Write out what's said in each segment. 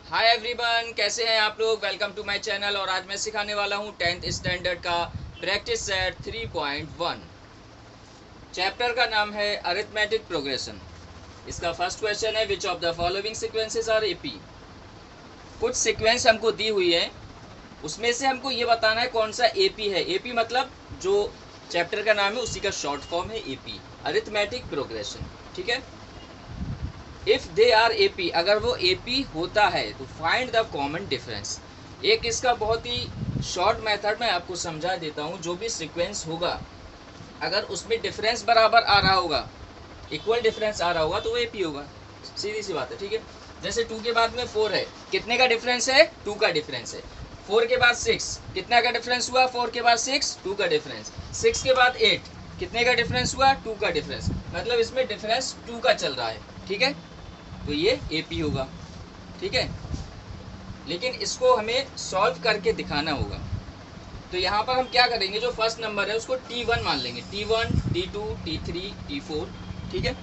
Hi everyone, कैसे हैं आप लोग। Welcome to my channel. और आज मैं सिखाने वाला हूं 10th स्टैंडर्ड का प्रैक्टिस सेट 3.1। चैप्टर का नाम है अरिथमेटिक प्रोग्रेशन। इसका फर्स्ट क्वेश्चन है, which of the following sequences are AP. कुछ सीक्वेंस हमको दी हुई है, उसमें से हमको ये बताना है कौन सा एपी है। एपी मतलब जो चैप्टर का नाम है उसी का शॉर्ट फॉर्म है एपी, अरिथमेटिक प्रोग्रेशन। ठीक है। इफ दे आर एपी, अगर वो एपी होता है तो फाइंड द कॉमन डिफरेंस। एक इसका बहुत ही शॉर्ट मेथड मैं आपको समझा देता हूँ। जो भी सीक्वेंस होगा, अगर उसमें डिफरेंस बराबर आ रहा होगा, इक्वल डिफरेंस आ रहा होगा, तो वो एपी होगा। सीधी सी बात है। ठीक है। जैसे 2 के बाद में 4 है, कितने का डिफरेंस है? 2 का डिफरेंस है। 4 के बाद 6, कितना का डिफरेंस हुआ? 4 के बाद 6, 2 का डिफरेंस। 6 के बाद 8, कितने का डिफरेंस हुआ? 2 का डिफरेंस। मतलब इसमें डिफरेंस 2 का चल रहा है। ठीक है। तो ये एपी होगा। ठीक है। लेकिन इसको हमें सॉल्व करके दिखाना होगा। तो यहाँ पर हम क्या करेंगे, जो फर्स्ट नंबर है उसको T1 मान लेंगे। T1, T2, T3, T4। ठीक है।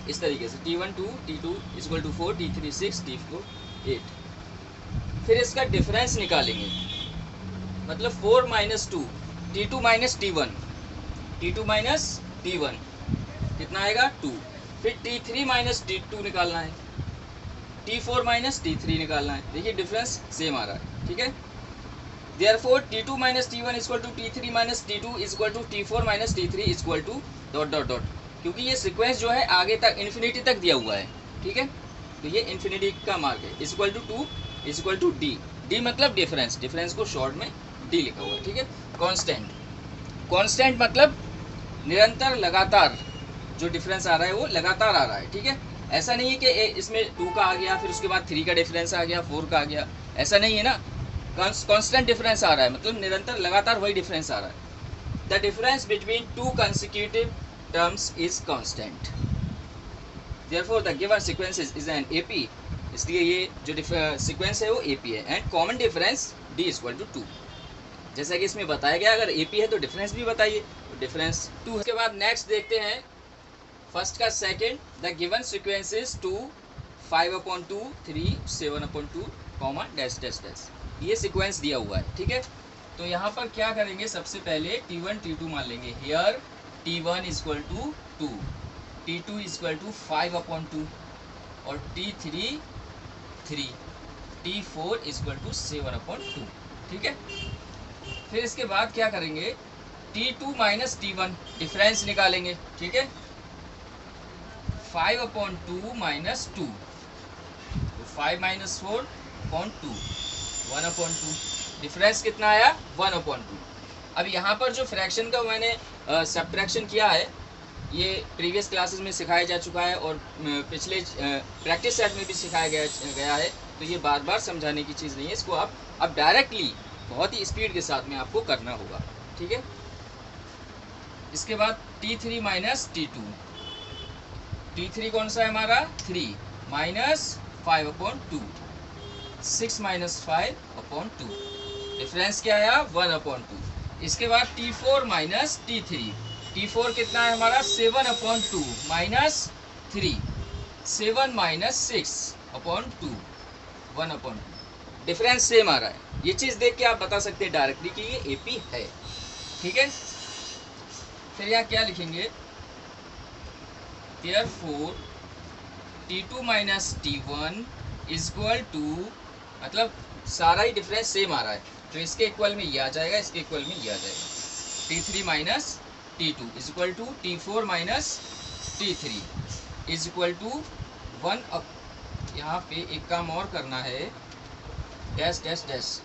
इस तरीके से T1 2, T2 equal to 4, T3 6, T4 8। फिर इसका डिफरेंस निकालेंगे, मतलब 4 minus 2, T2 minus T1, T2 minus T1 कितना आएगा? 2। फिर T3 माइनस T2 निकालना है, T4 माइनस T3 निकालना है। देखिए डिफरेंस सेम आ रहा है। ठीक है। Therefore T2 minus T1 equal to T3 minus T2 equal to T4 minus T3 equal to dot dot dot. क्योंकि ये सीक्वेंस जो है आगे तक इन्फिनिटी तक दिया हुआ है। ठीक है। तो ये इन्फिनिटी का मार्क है। Equal to 2 equal to D. D मतलब डिफरेंस, डिफरेंस को शॉर्ट में डी लिखा हुआ है। ठीक है। कांस्टेंट, कांस्टेंट मतलब निरंतर, लगातार जो डिफरेंस आ रहा है वो लगातार आ रहा है। ठीक है। ऐसा नहीं है कि इसमें 2 का आ गया फिर उसके बाद 3 का डिफरेंस आ गया, 4 का आ गया, ऐसा नहीं है ना। कांस्टेंट डिफरेंस आ रहा है, मतलब निरंतर लगातार वही डिफरेंस आ रहा है। The difference between 2 consecutive terms is constant. Therefore the given sequence is an AP. इसलिए ये जो सीक्वेंस है वो एपी है। And common difference D equal to 2। जैसा कि इसमें बताया गया, अगर एपी है तो डिफरेंस भी बताइए, तो डिफरेंस 2 है। उसके बाद नेक्स्ट देखते हैं फर्स्ट का second. The given sequence is 2 5/2 3 7/2 comma dash dash dash. ये सीक्वेंस दिया हुआ है। ठीक है। तो यहाँ पर क्या करेंगे, सबसे पहले T1 T2 मान लेंगे। Here T1 equal to 2, T2 equal to 5/2 और T3 3, T4 इक्वल टू 7/2। ठीक है। फिर इसके बाद क्या करेंगे, T2 माइनस T1 डिफरेंस निकालेंगे। ठीक है। 5/2 माइनस 2, तो 5 माइनस 4/2, 1/2। डिफरेंस कितना आया? 1/2। अब यहाँ पर जो फ्रैक्शन का मैंने सब्ट्रैक्शन किया है, ये प्रीवियस क्लासेस में सिखाया जा चुका है और पिछले प्रैक्टिस सेट में भी सिखाया गया है। तो ये बार बार समझाने की चीज़ नहीं है। इसको आप अब डायरेक्टली बहुत ही स्पीड के साथ में आपको करना होगा। ठीक है। इसके बाद T3 माइनस T2। T3 कौन सा है हमारा? 3 माइनस 5/2, 6 माइनस 5/2। डिफरेंस क्या आया? 1/2। इसके बाद T4 माइनस T3। T4 कितना है हमारा? 7/2 माइनस 3, 7 माइनस 6/2, 1/2। डिफरेंस सेम आ रहा है। ये चीज़ देख के आप बता सकते हैं डायरेक्टली कि ये एपी है। ठीक है। फिर यहाँ क्या लिखेंगे, therefore T2 minus T1 equal to, मतलब सारा ही डिफरेंस सेम आ रहा है, तो इसके इक्वल में ये आ जाएगा, इसके इक्वल में ये आ जाएगा। T3 minus T2 equal to T4 minus T3 equal to 1 up. यहाँ पे एक काम और करना है, डैश डैश डैश,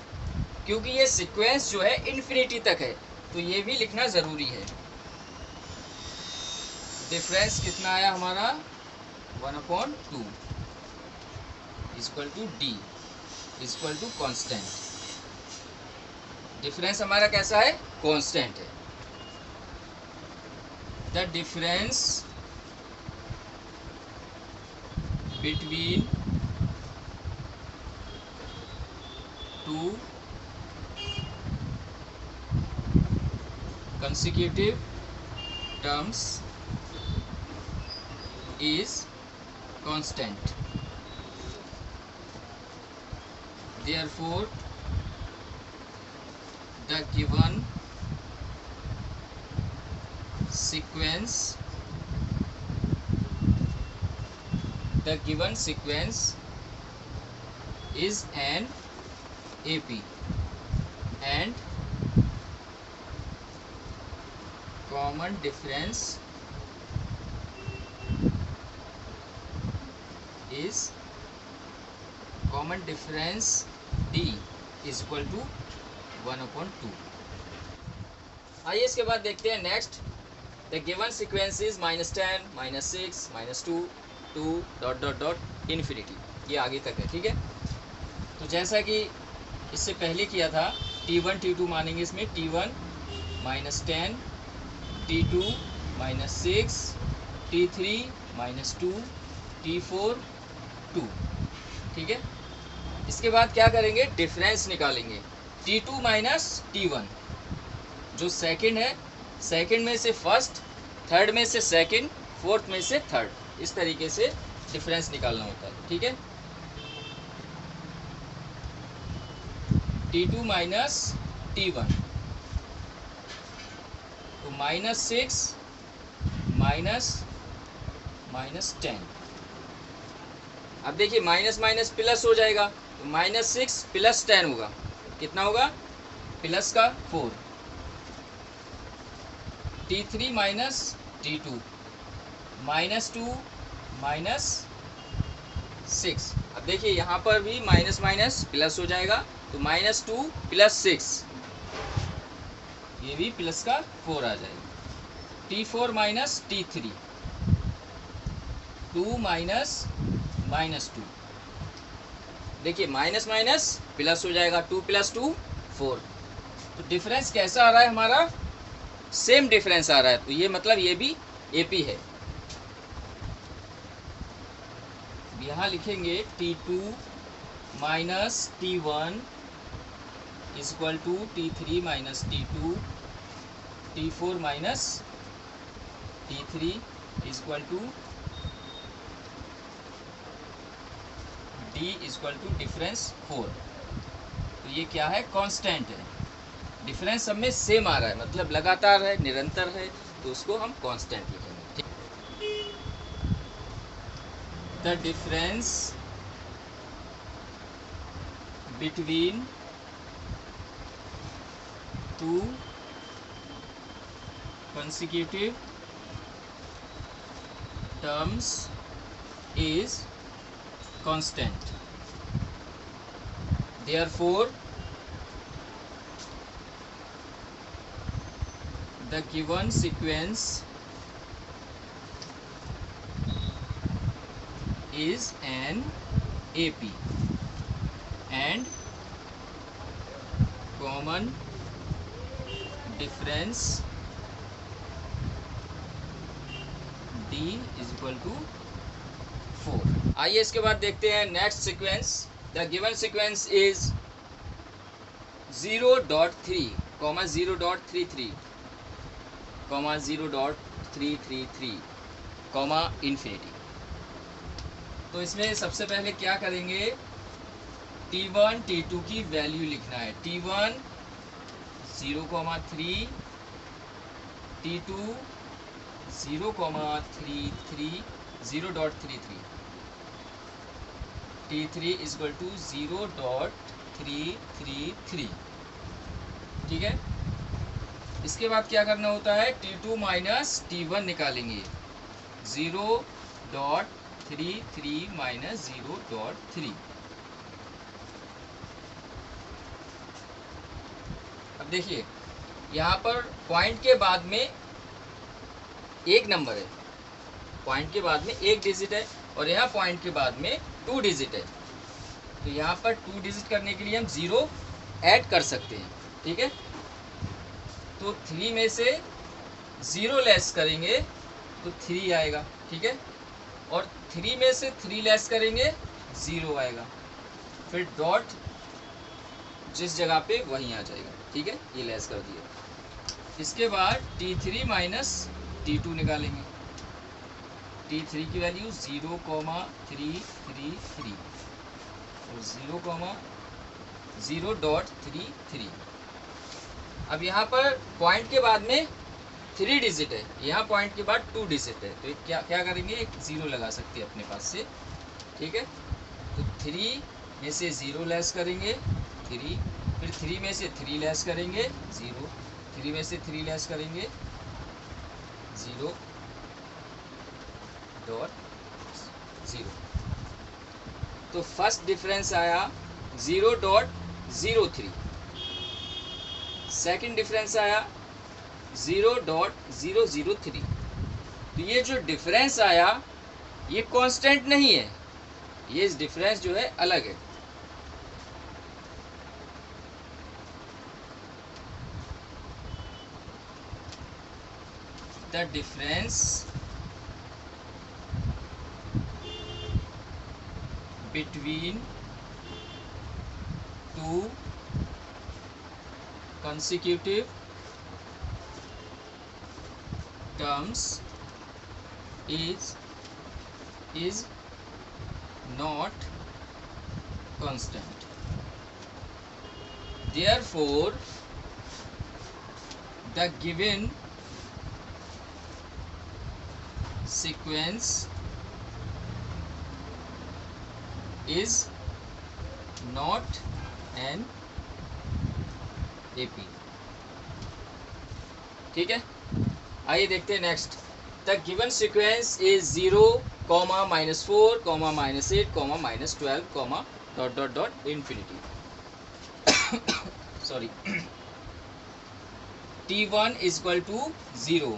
क्योंकि ये सीक्वेंस जो है इन्फिनिटी तक है, तो ये भी लिखना ज़रूरी है। डिफरेंस कितना आया हमारा? 1/2 equal to D equal to constant. Difference हमारा कैसा है? कांस्टेंट है। The difference between 2 consecutive terms is constant। Therefore, the given sequence is an AP and common difference D is equal to 1/2। आइए इसके बाद देखते हैं next. The given sequence is -10, -6, -2, 2 dot dot dot infinity. ये आगे तक है, ठीक है। तो जैसा कि इससे पहले किया था, T1 T2 मानेंगे इसमें, T1 -10, T2 -6, T3 -2, T4 2, ठीक है। इसके बाद क्या करेंगे, डिफरेंस निकालेंगे। T2 माइनस T1, जो सेकंड है, सेकंड में से फर्स्ट, थर्ड में से सेकंड, फोर्थ में से थर्ड, इस तरीके से डिफरेंस निकालना होता है, ठीक है। T2 माइनस T1, तो -6 -10। अब देखिए माइनस माइनस प्लस हो जाएगा, तो -6 + 10 होगा, कितना होगा, प्लस का 4। T3 minus T2, -2 -6। अब देखिए यहाँ पर भी माइनस माइनस प्लस हो जाएगा, तो -2 + 6, ये भी प्लस का 4 आ जाएगा। T4 minus T3, 2 -2। देखिए माइनस माइनस प्लस हो जाएगा, 2 + 2 4। तो डिफरेंस कैसा आ रहा है हमारा, सेम डिफरेंस आ रहा है, तो ये मतलब ये भी AP है। यहाँ लिखेंगे T2 minus T1 equal to T3 minus T2, T4 minus T3 equal to D equal to difference 4। तो ये क्या है, कांस्टेंट है। डिफरेंस सब में सेम आ रहा है, मतलब लगातार है, निरंतर है, तो उसको हम कांस्टेंट लिखेंगे। The difference between two consecutive terms is constant. Therefore, the given sequence is an AP and common difference D is equal to 4। आइए इसके बाद देखते हैं next sequence. The given sequence is 0.3, 0.33, 0.333, infinity. तो इसमें सबसे पहले क्या करेंगे, T1 T2 की वैल्यू लिखना है। T1 0.3, T2 0.33, T3 equal to 0.333, ठीक है। इसके बाद क्या करना होता है, T2 माइनस T1 निकालेंगे, 0.33 माइनस 0.3। अब देखिए यहाँ पर पॉइंट के बाद में एक नंबर है, पॉइंट के बाद में एक डिजिट है, और यहाँ पॉइंट के बाद में 2 डिजिट है। तो यहाँ पर 2 डिजिट करने के लिए हम 0 ऐड कर सकते हैं, ठीक है। तो 3 में से 0 लेस करेंगे तो 3 आएगा, ठीक है। और 3 में से 3 लेस करेंगे 0 आएगा, फिर डॉट जिस जगह पे वहीं आ जाएगा, ठीक है। ये लेस कर दिया। इसके बाद T3 माइनस T2 निकालेंगे। T3 की वैल्यू 0.333 और 0.333 0.33। अब यहाँ पर पॉइंट के बाद में 3 डिजिट है, यहाँ पॉइंट के बाद 2 डिजिट है, तो क्या क्या करेंगे, एक 0 लगा सकते हैं अपने पास से, ठीक है। तो 3 में से 0 लेस करेंगे 3, फिर 3 में से 3 लेस करेंगे 0, 3 में से 3 लेस करेंगे 0.0। तो फर्स्ट डिफरेंस आया 0.03, सेकंड डिफरेंस आया 0.003। तो ये जो डिफरेंस आया ये कांस्टेंट नहीं है, ये डिफरेंस जो है अलग है। The difference between two consecutive terms is not constant. Therefore, the given sequence is not an AP। ठीक है, आइए देखते हैं next. The given sequence is 0, -4, -8, -12, dot dot dot infinity. Sorry. T1 is equal to 0,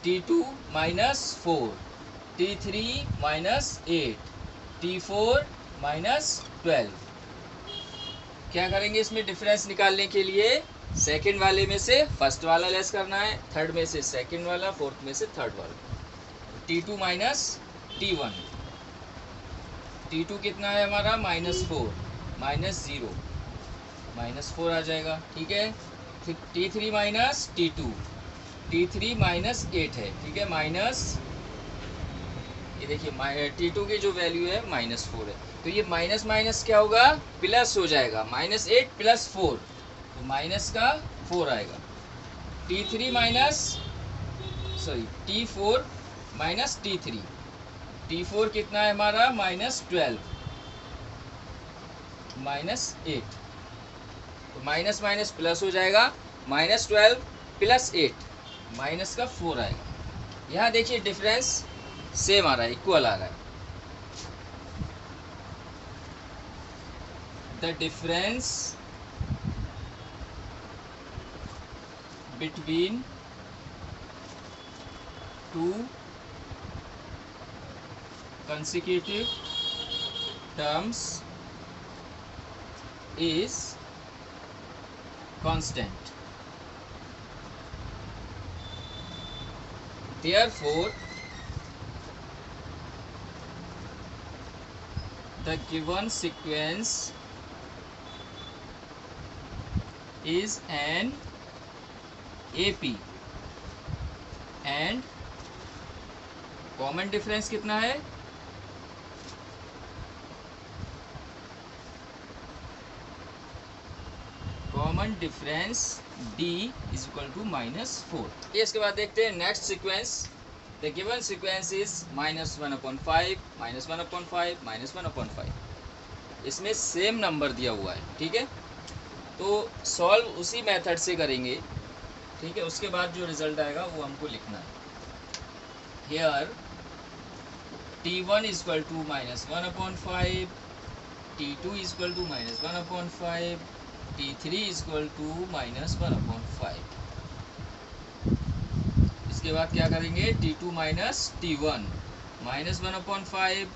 T2 -4, T3 -8, T4 -12। क्या करेंगे इसमें difference निकालने के लिए, सेकंड वाले में से फर्स्ट वाला लेस करना है, थर्ड में से सेकंड वाला, फोर्थ में से थर्ड वाला। T2 माइनस T1, T2 कितना है हमारा -4, -0, -4 आ जाएगा, ठीक है। फिर T3 माइनस T2, T3 -8 है, ठीक है, माइनस, ये देखिए T2 की जो वैल्यू है -4 है, तो ये माइनस माइनस क्या होगा, प्लस हो जाएगा, -8 + 4, तो माइनस का 4 आएगा। T4 माइनस T3, T4 कितना है हमारा -12, -8, तो माइनस माइनस प्लस हो जाएगा, -12 + 8, माइनस का 4 आएगा। यहाँ देखिए डिफरेंस सेम आ रहा है, इक्वल आ रहा है। The difference between two consecutive terms is constant. Therefore, the given sequence is an AP and common difference कितना है, common difference D is equal to -4। इसके बाद देखते हैं next sequence. The given sequence is -1/5, -1/5, -1/5। इसमें same number दिया हुआ है, ठीक है। तो सॉल्व उसी मेथड से करेंगे, ठीक है। उसके बाद जो रिजल्ट आएगा वो हमको लिखना है। Here T1 is equal to -1/5, T2 is equal to -1/5, T3 is equal to -1/5। इसके बाद क्या करेंगे, T2 माइनस T1, -1/5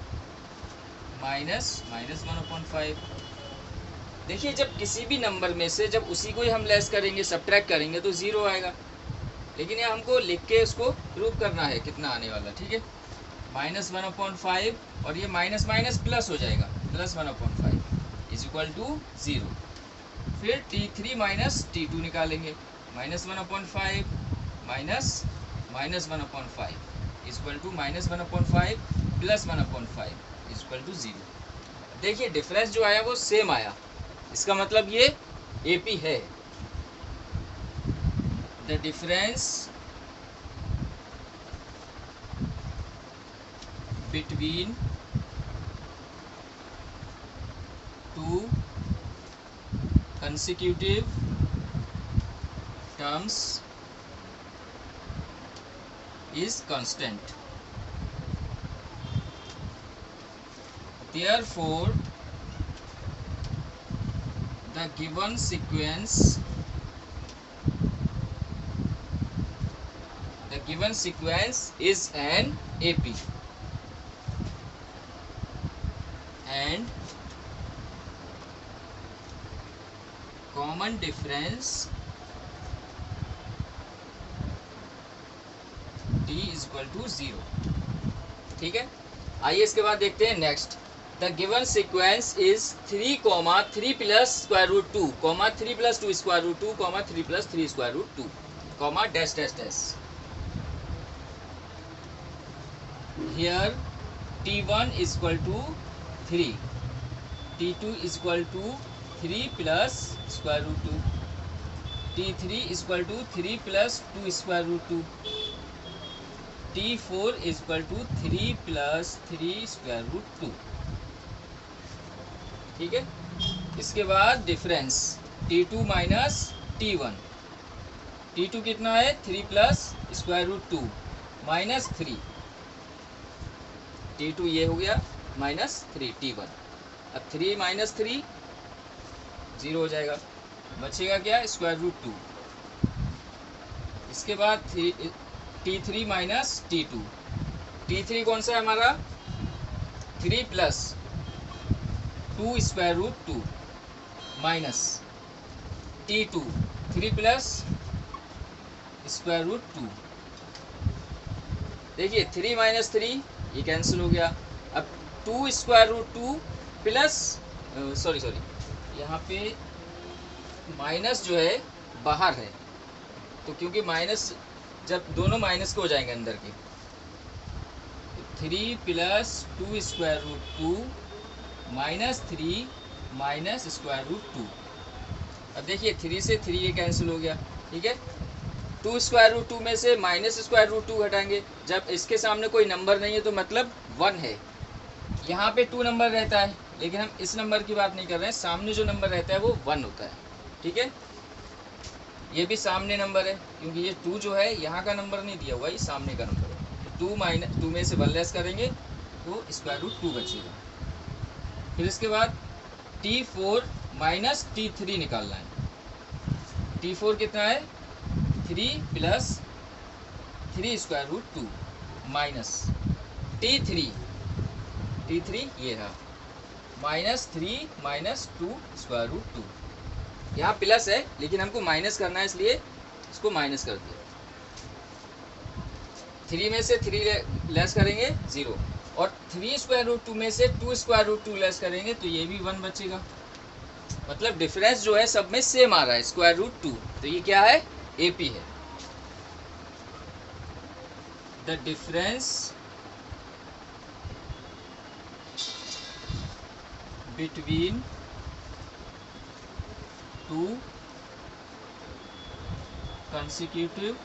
-1/5। देखिए जब किसी भी नंबर में से जब उसी को ही हम लेस करेंगे, सब्ट्रैक्ट करेंगे तो 0 आएगा, लेकिन ये हमको लिख के उसको प्रूव करना है कितना आने वाला, ठीक है। -1/5 और ये माइनस माइनस प्लस हो जाएगा, +1/5 इज इक्वल टू 0। फिर T3 माइनस T2 निकालेंगे, -1/5 -1/5 is equal to -1/5 +1/5 is equal to 0। देखिए डिफरेंस जो आया वो सेम आया, इसका मतलब ये AP है। The difference between two consecutive terms is constant. Therefore, the given sequence is an AP, and common difference d is equal to 0। ठीक है, आइए इसके बाद देखते हैं next. The given sequence is 3, 3 plus square root 2, 3 plus 2 square root 2, 3 plus 3 square root 2, dash dash dash. Here t1 is equal to 3, t2 is equal to 3 plus square root 2, t3 is equal to 3 plus 2 square root 2, t4 is equal to 3 plus 3 square root 2। ठीक है, इसके बाद difference t2 minus t1, t2 कितना है 3 plus square root 2 minus 3, t2 ये हो गया minus 3 t1। अब 3 माइनस 3 0 हो जाएगा, बचेगा क्या स्क्वायर रूट 2। इसके बाद t3 माइनस t2, t3 कौन सा है हमारा 3 plus 2 square root 2 minus t2 3 plus square root 2। देखिए 3 माइनस 3 ये कैंसिल हो गया। अब 2 स्क्वायर रूट 2 प्लस सॉरी यहाँ पे माइनस जो है बाहर है, तो क्योंकि माइनस जब दोनों माइनस के हो जाएंगे अंदर के, 3 plus 2 square root 2 minus 3 minus square root 2। अब देखिए 3 से 3 ये कैंसिल हो गया। ठीक है, 2 स्क्वायर रूट 2 में से माइनस स्क्वायर रूट 2 घटाएंगे, जब इसके सामने कोई नंबर नहीं है तो मतलब 1 है। यहाँ पे 2 नंबर रहता है, लेकिन हम इस नंबर की बात नहीं कर रहे हैं, सामने जो नंबर रहता है वो 1 होता है। ठीक है, ये भी सामने नंबर है, क्योंकि ये 2 जो है यहाँ का नंबर नहीं दिया हुआ, ये सामने का नंबर है। 2 में से 1 लेस करेंगे तो स्क्वायर रूट 2 बचेगा। फिर इसके बाद t4 माइनस t3 निकालना है। t4 कितना है 3 plus 3 square root 2 minus t3 ये रहा माइनस 3 माइनस 2 स्क्वायर रूट 2। यहाँ प्लस है लेकिन हमको माइनस करना है, इसलिए इसको माइनस कर दिया। 3 में से 3 लेस करेंगे 0, और 3 स्क्वायर रूट 2 में से 2 स्क्वायर रूट 2 लेस करेंगे तो ये भी 1 बचेगा। मतलब डिफरेंस जो है सब में सेम आ रहा है, स्क्वायर रूट 2। तो ये क्या है AP है। The difference between 2 consecutive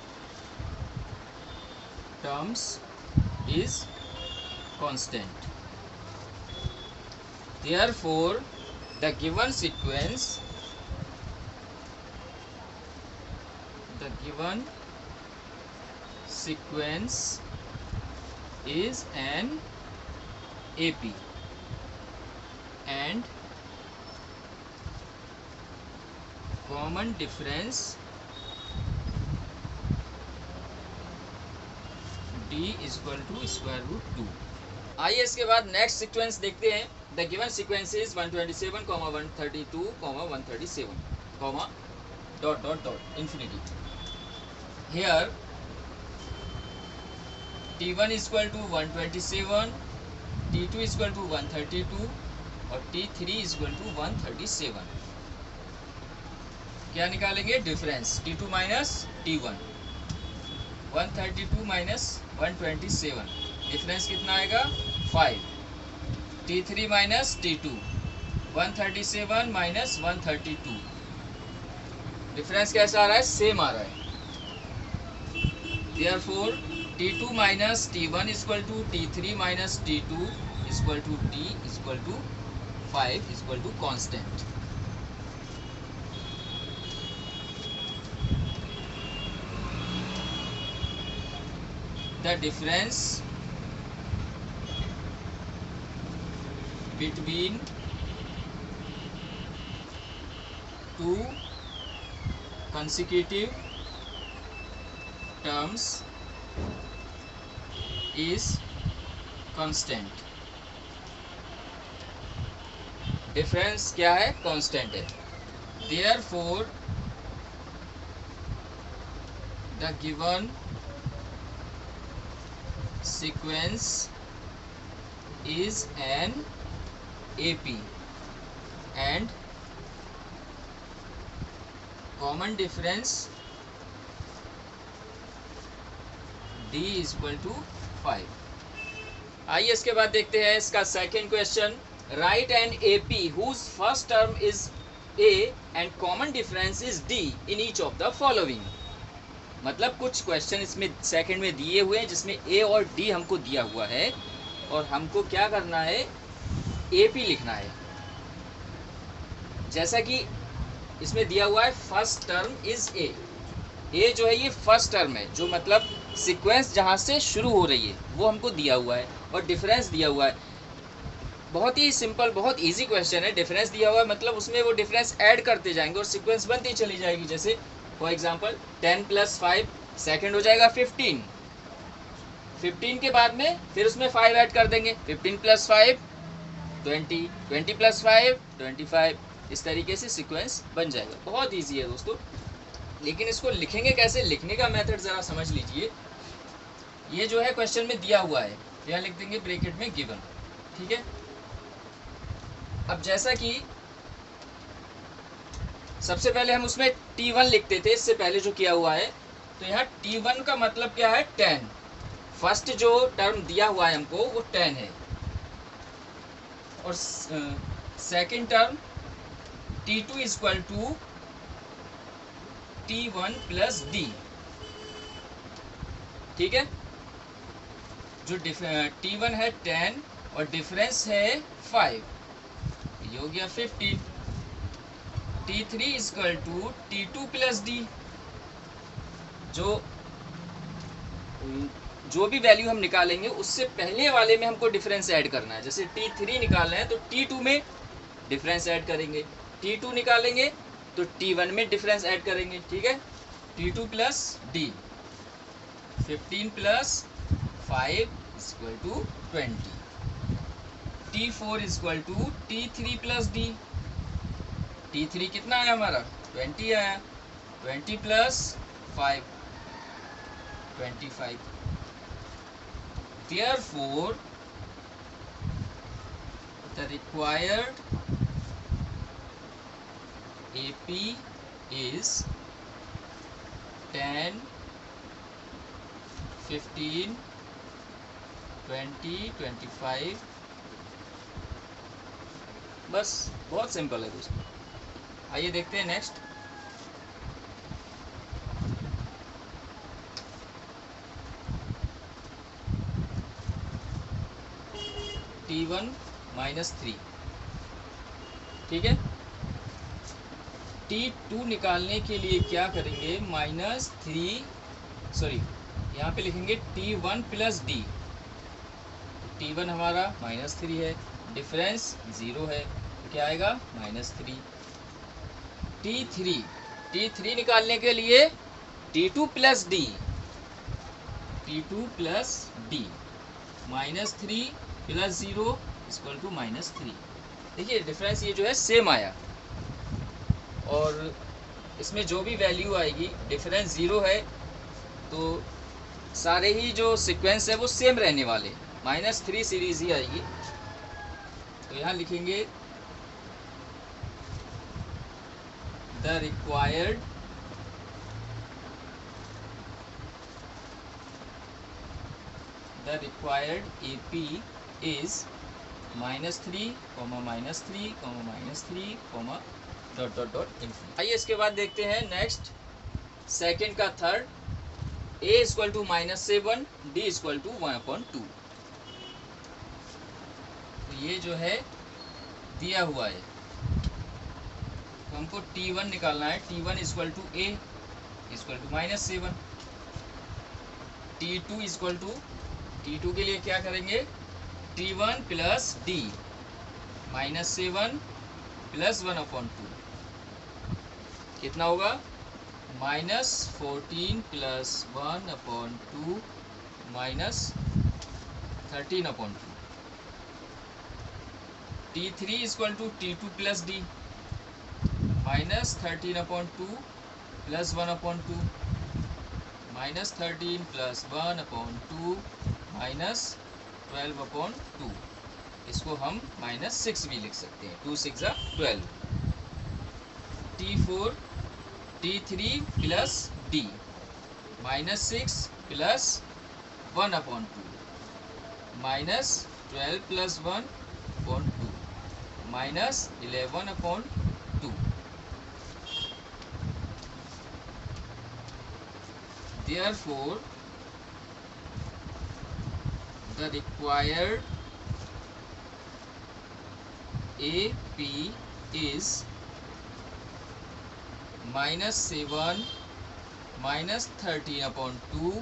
terms is constant. Therefore, the given sequence is an AP, and common difference d is equal to square root 2। आइए इसके बाद नेक्स्ट सीक्वेंस देखते हैं। The given sequence is 127, 132, 137, dot dot dot infinity. Here t1 is equal to 127, t2 is equal to 132 और t3 is equal to 137। क्या निकालेंगे difference t2 minus t1, 132 minus 127, difference कितना आएगा 5। t3 minus t2, 137 minus 132, difference कैसा आ रहा है? Same आ रहा है। Therefore T2 minus T1 is equal to T3 minus T2 is equal to T is equal to 5 is equal to constant. The difference between two consecutive terms is constant. Difference क्या है? Constant है। Therefore the given sequence is an AP and common difference D is equal to 5। आइए इसके बाद देखते हैं इसका second question. Write an AP whose first term is A and common difference is D in each of the following। मतलब कुछ question इसमें second में दिए हुए हैं जिसमें A और D हमको दिया हुआ है और हमको क्या करना है? AP लिखना है। जैसा कि इसमें दिया हुआ है फर्स्ट टर्म इज ए जो है ये फर्स्ट टर्म है, जो मतलब सीक्वेंस जहाँ से शुरू हो रही है वो हमको दिया हुआ है और डिफरेंस दिया हुआ है। बहुत ही सिंपल, बहुत इजी क्वेश्चन है। डिफरेंस दिया हुआ है मतलब उसमें वो डिफरेंस ऐड करते जाएंगे और सीक्वेंस बनती चली जाएगी। जैसे फॉर एग्जांपल 10 + 5 सेकंड हो जाएगा 15। 15 के बाद में फिर उसमें 5 ऐड कर देंगे, 15 + 5 20, 20 + 5 25। इस तरीके से सीक्वेंस बन जाएगा। बहुत ईजी है दोस्तों, लेकिन इसको लिखेंगे कैसे? लिखने का मेथड ज़रा समझ लीजिए। ये जो है क्वेश्चन में दिया हुआ है, यहाँ लिख देंगे ब्रैकेट में गिवन, ठीक है। अब जैसा कि सबसे पहले हम उसमें T1 लिखते थे, इससे पहले जो किया हुआ है, तो यहाँ T1 का मतलब क्या है? 10। फर्स्ट जो टर्म दिया हुआ है हमको वो 10 है और second term T2 is equal to T1 + D, ठीक है। जो T1 है 10 और डिफरेंस है 5, ये हो गया 15। T3 is equal to T2 + D, जो भी वैल्यू हम निकालेंगे उससे पहले वाले में हमको डिफरेंस ऐड करना है। जैसे T3 निकालना है तो T2 में डिफरेंस ऐड करेंगे, T2 निकालेंगे तो T1 में डिफरेंस ऐड करेंगे, ठीक है। T2 + D, 15 + 5 = 20। T4 = T3 + D, T3 कितना आया हमारा? 20 आया, 20 + 5 25। Therefore the required AP is 10, 15, 20, 25। बस बहुत सिंपल है दोस्तों। आइए देखते हैं नेक्स्ट। T1 - 3, ठीक है। T2 निकालने के लिए क्या करेंगे? यहाँ पे लिखेंगे T1 + D। T1 हमारा -3 है, डिफरेंस 0 है, तो क्या आएगा? -3। T3 निकालने के लिए T2 + D, -3 + 0 = -3। देखिए डिफरेंस ये जो है सेम आया और इसमें जो भी वैल्यू आएगी, डिफरेंस 0 है तो सारे ही जो सीक्वेंस है वो सेम रहने वाले, -3 सीरीज ही आएगी। तो यहाँ लिखेंगे the required AP is -3, -3, -3, dot dot dot infinity. आइए इसके बाद देखते हैं नेक्स्ट सेकंड का third, a equal to -7, d equal to 1/2। तो ये जो है दिया हुआ है, तो हमको t1 निकालना है। t1 equal to a equal to -7, t2 के लिए क्या करेंगे, t1 प्लस d -7 प्लस 1/2 कितना होगा, -14 plus 1/2 -13/2। t3 equal to t2 plus d -13/2 plus 1/2 -13 plus 1/2 -12/2। इसको हम -6 भी लिख सकते हैं, 2 6 12। t3 plus d -6 plus 1/2 -12 plus 1/2 -11/2। Therefore, the required AP is -7 -13/2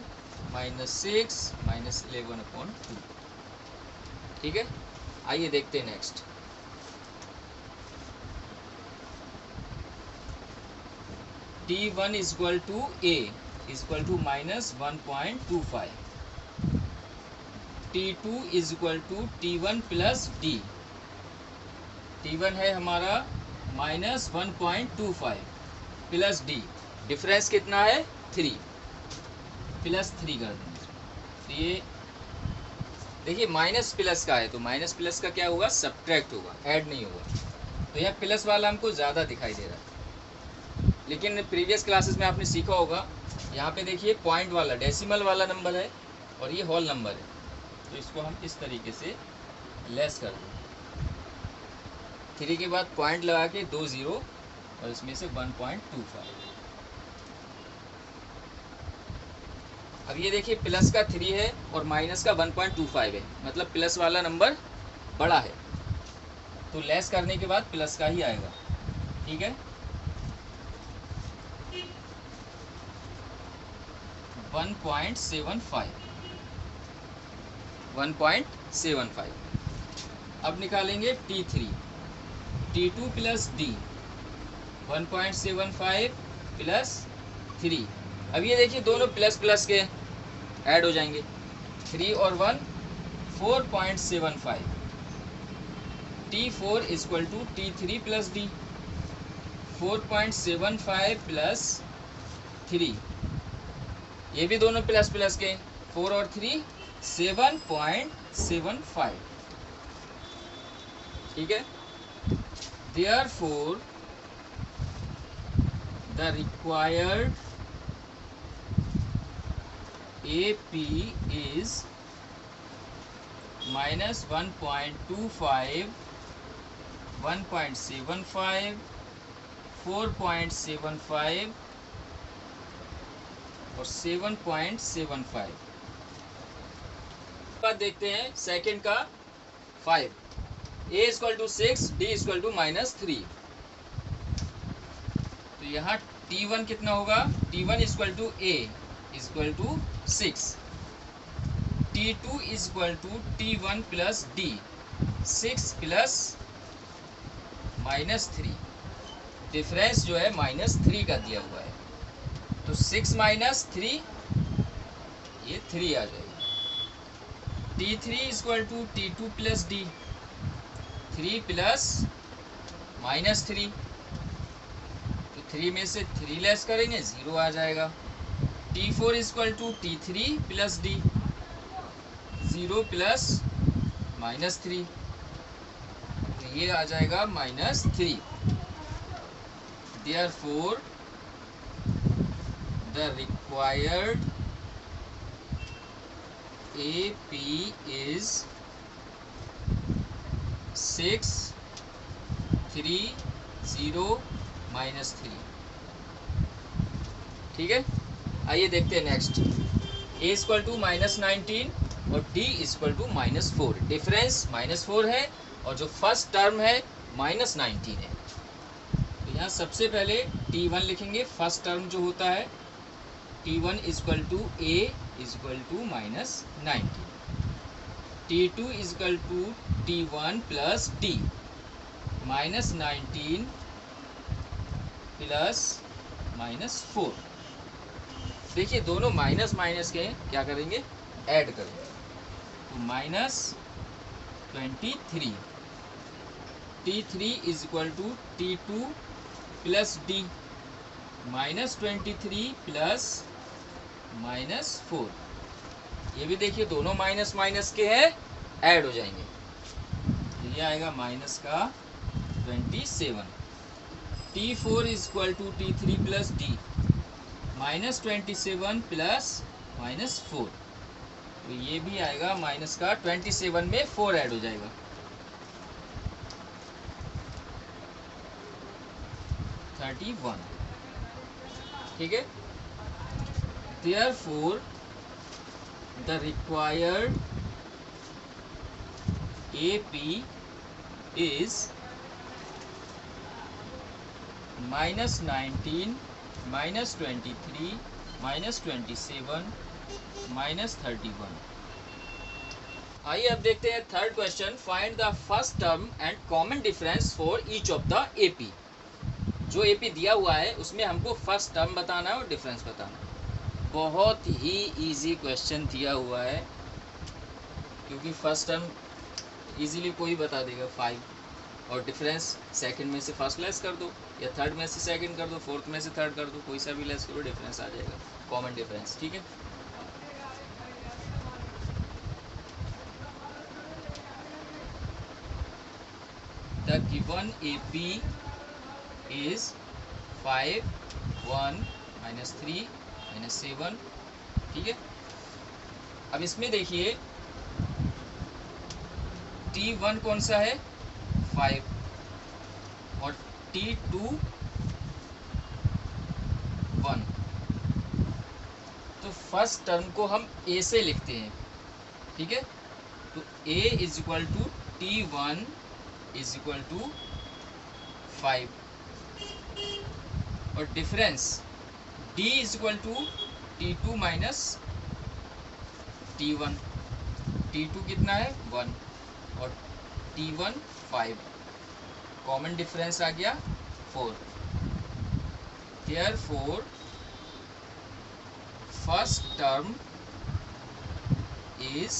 -6 -11/2। ठीक है, आइए देखते हैं next. t1 equal to a equal to -1.25, t2 equal to t1 plus d, t1 है हमारा -1.25 प्लस d, डिफरेंस कितना है 3, प्लस 3 कर देंगे। तो ये देखिए माइनस प्लस का है, तो माइनस प्लस का क्या होगा, सब्ट्रैक्ट होगा, ऐड नहीं होगा। तो यह प्लस वाला हमको ज़्यादा दिखाई दे रहा है, लेकिन प्रीवियस क्लासेस में आपने सीखा होगा, यहाँ पे देखिए पॉइंट वाला डेसिमल वाला नंबर है और ये होल नंबर है, तो इसको हम इस तरीके से लेस कर दें। 3 के बाद पॉइंट लगा के 2 0 और इसमें से 1.25। अब ये देखिए प्लस का 3 है और माइनस का 1.25 है, मतलब प्लस वाला नंबर बड़ा है, तो लेस करने के बाद प्लस का ही आएगा। ठीक है, 1.75। अब निकालेंगे t3, t2 plus d 1.75 plus 3। अब ये देखिए दोनों प्लस प्लस के ऐड हो जाएंगे, 3 और 1 4.75। t4 equal to t3 plus d 4.75 plus 3, ये भी दोनों प्लस प्लस के, 4 और 3 7.75। ठीक है, therefore the required AP is -1.25, 1.75, 4.75 और 7.75। बाद देखते हैं सेकंड का 5, a equal to 6, d equal to -3। तो यहाँ t1 कितना होगा, t1 equal to a equal to 6, t2 equal to t1 plus d 6 plus -3, difference जो है -3 का दिया हुआ है, तो 6 -3 ये 3 आ जाएगा। t3 equal to t2 plus d 3 plus -3, तो 3 में से 3 लेस करेंगे 0 आ जाएगा। t4 equal to t3 plus d 0 plus -3, तो ये आ जाएगा -3। Therefore the required AP is 6 3 0 -3। ठीक है, आइए देखते हैं नेक्स्ट। a इक्वल टू -19 और d इक्वल टू -4। डिफरेंस -4 है और जो फर्स्ट टर्म है -19 है। तो यहाँ सबसे पहले t1 लिखेंगे, फर्स्ट टर्म जो होता है। t1 equal to a equal to -19, t2 equal to t1 plus d, -19 plus -4। देखिए दोनों माइनस माइनस के हैं, क्या करेंगे, ऐड करेंगे। तो -23, t3 equal to t2 plus d, -23 plus -4। ये भी देखिए दोनों माइनस माइनस के हैं, ऐड हो जाएंगे। तो ये आएगा माइनस का 27। t4 equal to t3 plus d, -27 plus -4। तो ये भी आएगा माइनस का 27 में 4 ऐड हो जाएगा। ठीक है, therefore the required AP is -19 -23 -27 -31। आइए अब देखते हैं third question. Find the first term and common difference for each of the AP। जो AP दिया हुआ है उसमें हमको फर्स्ट टर्म बताना है और डिफरेंस बताना है। बहुत ही इजी क्वेश्चन दिया हुआ है, क्योंकि फर्स्ट टर्म इजीली कोई बता देगा 5, और डिफरेंस सेकंड में से फर्स्ट लेस कर दो, या थर्ड में से सेकंड कर दो, फोर्थ में से थर्ड कर दो, कोई सा भी लेस करो डिफरेंस आ जाएगा, कॉमन डिफरेंस। ठीक है, द गिवन AP इज 5 1 -3 -7। ठीक है, अब इसमें देखिए t1 कौन सा है, 5, और t2 1। तो फर्स्ट टर्म को हम a से लिखते हैं। ठीक है, तो a equal to t1 equal to 5, और difference d equal to t2 minus t1। t2 कितना है, 1, और t1 5, कॉमन डिफरेंस आ गया 4। Therefore first term is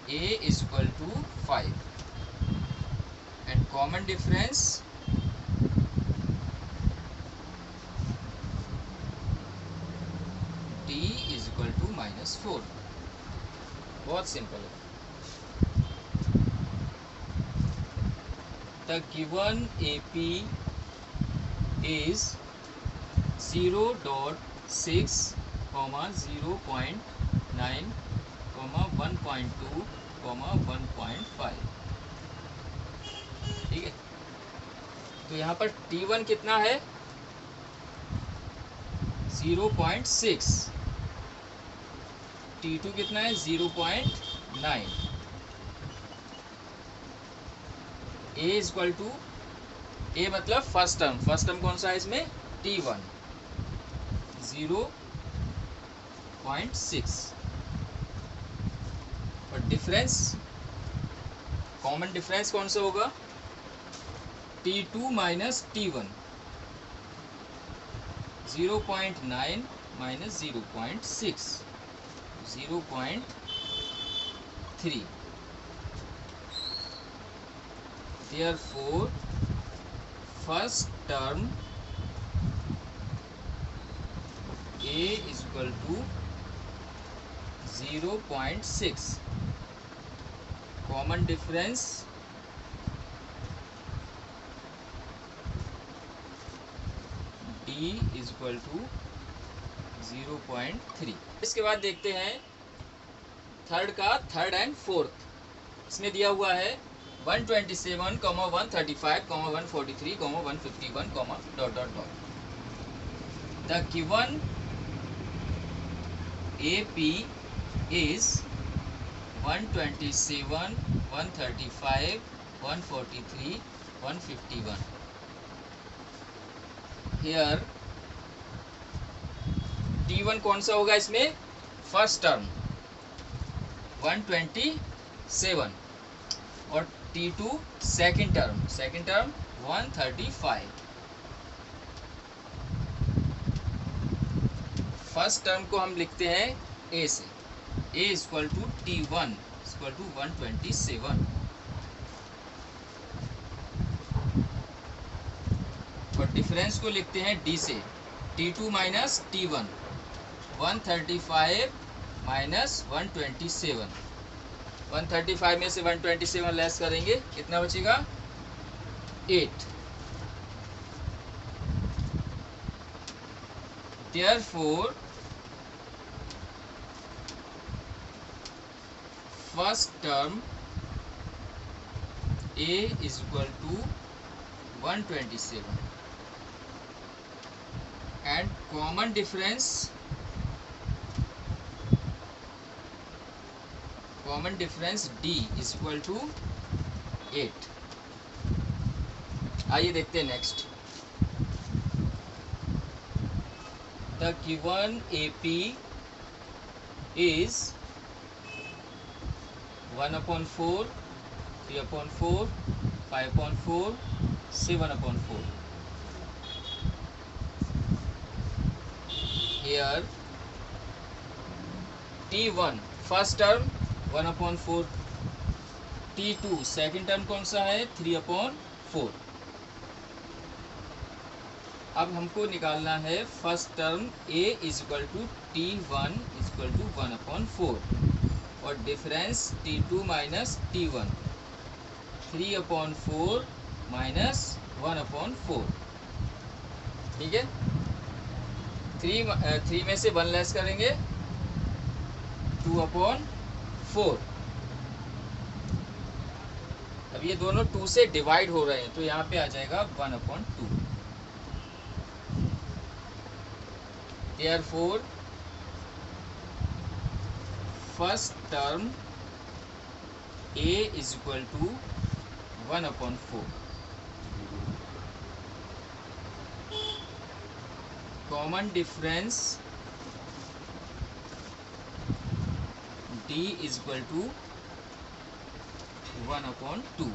a equal to 5 and common difference d is equal to -4। बहुत simple है। The given AP is 0.6, 0.9, 1.2, 1.5। ठीक है, तो यहाँ पर T1 कितना है, 0.6, T2 कितना है, 0.9। A इक्वल टू, A मतलब फर्स्ट टर्म, फर्स्ट टर्म कौन सा है इसमें, T1 0.6, और डिफरेंस, कॉमन डिफरेंस कौन सा होगा, T2 minus T1, 0.9 minus 0.6, 0.3। Therefore first term A is equal to 0.6, common difference D is equal to 0.3। इसके बाद देखते हैं थर्ड का थर्ड एंड फोर्थ। इसमें दिया हुआ है 127, 135, 143, 151, dot dot dot. The given AP is 127, 135, 143, 151. Here T1 कौन सा होगा इसमें? फर्स्ट टर्म 127 और T2 second term 135. First term को हम लिखते हैं A से. A equal to T1 equal to 127 और डिफरेंस को लिखते हैं D से. T2 minus T1 135 minus 127. 135 में से 127 लेस करेंगे, कितना बचेगा? 8. Therefore, first term A is equal to 127 and common difference D is equal to 8. आइए देखते हैं next. The given AP is 1/4, 3/4, 5/4, 7/4. Here T1 first term 1/4, T2 second term कौन सा है? 3/4. अब हमको निकालना है first term A is equal to T1 is equal to 1/4 और difference T2 minus T1 3/4 minus 1/4. ठीक है. 3 में से 1 लेस करेंगे 2/4. अब ये दोनों 2 से डिवाइड हो रहे हैं तो यहाँ पे आ जाएगा 1/2. Therefore, first term A is equal to 1/4. Common difference D is equal to 1/2.